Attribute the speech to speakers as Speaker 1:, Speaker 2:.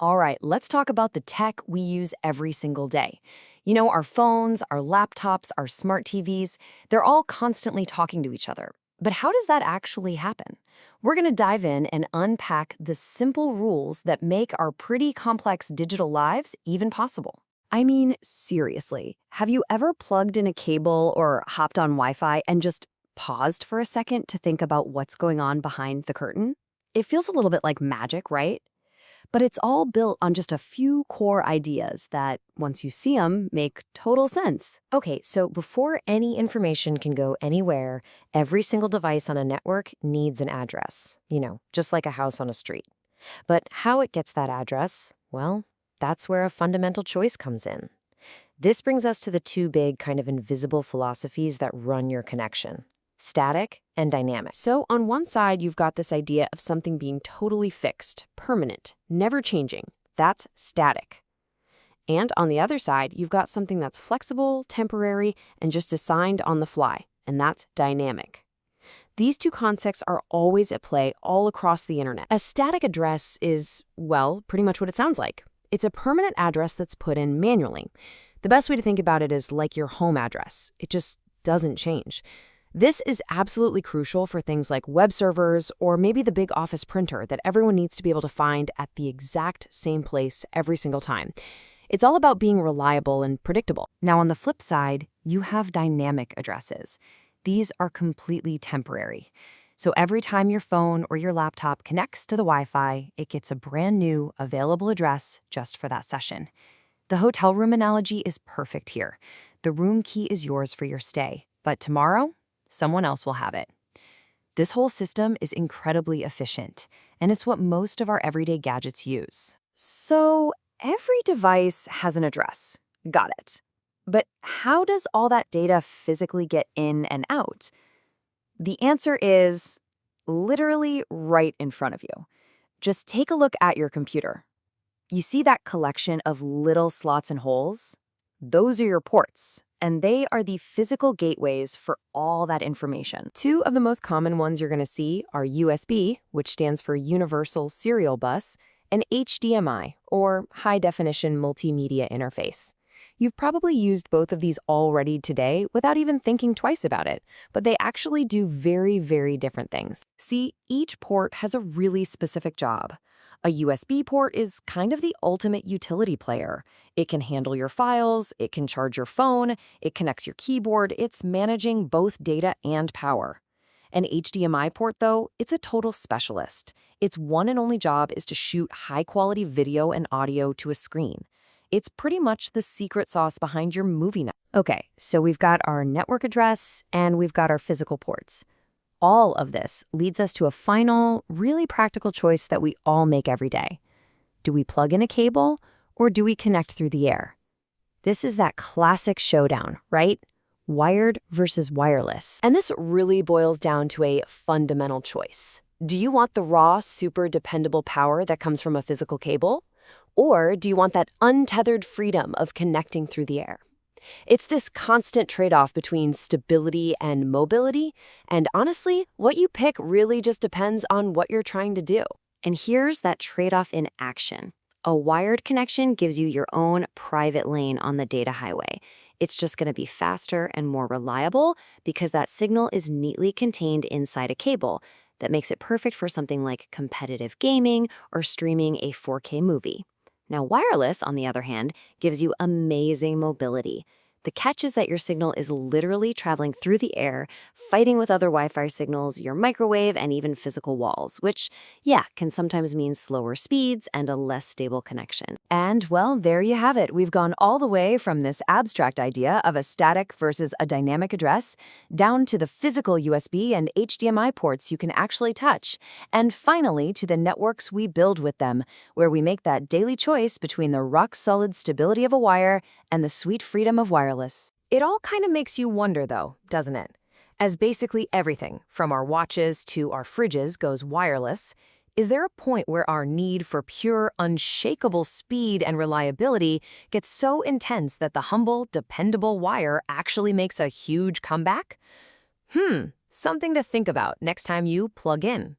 Speaker 1: All right, let's talk about the tech we use every single day. You know, our phones, our laptops, our smart TVs, they're all constantly talking to each other. But how does that actually happen? We're going to dive in and unpack the simple rules that make our pretty complex digital lives even possible. I mean, seriously, have you ever plugged in a cable or hopped on Wi-Fi and just paused for a second to think about what's going on behind the curtain? It feels a little bit like magic, right? But it's all built on just a few core ideas that, once you see them, make total sense. Okay, so before any information can go anywhere, every single device on a network needs an address. Just like a house on a street. But how it gets that address, well, that's where a fundamental choice comes in. This brings us to the two big kind of invisible philosophies that run your connection: static and dynamic.
Speaker 2: So on one side, you've got this idea of something being totally fixed, permanent, never changing. That's static. And on the other side, you've got something that's flexible, temporary, and just assigned on the fly, and that's dynamic. These two concepts are always at play all across the internet. A static address is, well, pretty much what it sounds like. It's a permanent address that's put in manually. The best way to think about it is like your home address. It just doesn't change. This is absolutely crucial for things like web servers or maybe the big office printer that everyone needs to be able to find at the exact same place every single time. It's all about being reliable and predictable.
Speaker 1: Now, on the flip side, you have dynamic addresses. These are completely temporary. So every time your phone or your laptop connects to the Wi-Fi, it gets a brand new available address just for that session. The hotel room analogy is perfect here. The room key is yours for your stay, but tomorrow, someone else will have it. This whole system is incredibly efficient, and it's what most of our everyday gadgets use. So every device has an address. Got it. But how does all that data physically get in and out? The answer is literally right in front of you. Just take a look at your computer. You see that collection of little slots and holes? Those are your ports, and they are the physical gateways for all that information.
Speaker 2: Two of the most common ones you're going to see are USB, which stands for Universal Serial Bus, and HDMI, or High Definition Multimedia Interface. You've probably used both of these already today without even thinking twice about it, but they actually do very, very different things. See, each port has a really specific job. A USB port is kind of the ultimate utility player. It can handle your files, it can charge your phone, it connects your keyboard, it's managing both data and power. An HDMI port, though, it's a total specialist. Its one and only job is to shoot high-quality video and audio to a screen. It's pretty much the secret sauce behind your movie night.
Speaker 1: Okay, so we've got our network address and we've got our physical ports. All of this leads us to a final, really practical choice that we all make every day. Do we plug in a cable or do we connect through the air? This is that classic showdown, right? Wired versus wireless.
Speaker 2: And this really boils down to a fundamental choice. Do you want the raw, super dependable power that comes from a physical cable? Or do you want that untethered freedom of connecting through the air? It's this constant trade-off between stability and mobility, and honestly, what you pick really just depends on what you're trying to do.
Speaker 1: And here's that trade-off in action. A wired connection gives you your own private lane on the data highway. It's just going to be faster and more reliable because that signal is neatly contained inside a cable. That makes it perfect for something like competitive gaming or streaming a 4K movie. Now, wireless, on the other hand, gives you amazing mobility. The catch is that your signal is literally traveling through the air, fighting with other Wi-Fi signals, your microwave, and even physical walls, which, yeah, can sometimes mean slower speeds and a less stable connection.
Speaker 2: And, well, there you have it. We've gone all the way from this abstract idea of a static versus a dynamic address down to the physical USB and HDMI ports you can actually touch, and finally to the networks we build with them, where we make that daily choice between the rock-solid stability of a wire and the sweet freedom of wireless. It all kind of makes you wonder, though, doesn't it? As basically everything, from our watches to our fridges, goes wireless, is there a point where our need for pure, unshakable speed and reliability gets so intense that the humble, dependable wire actually makes a huge comeback? Something to think about next time you plug in.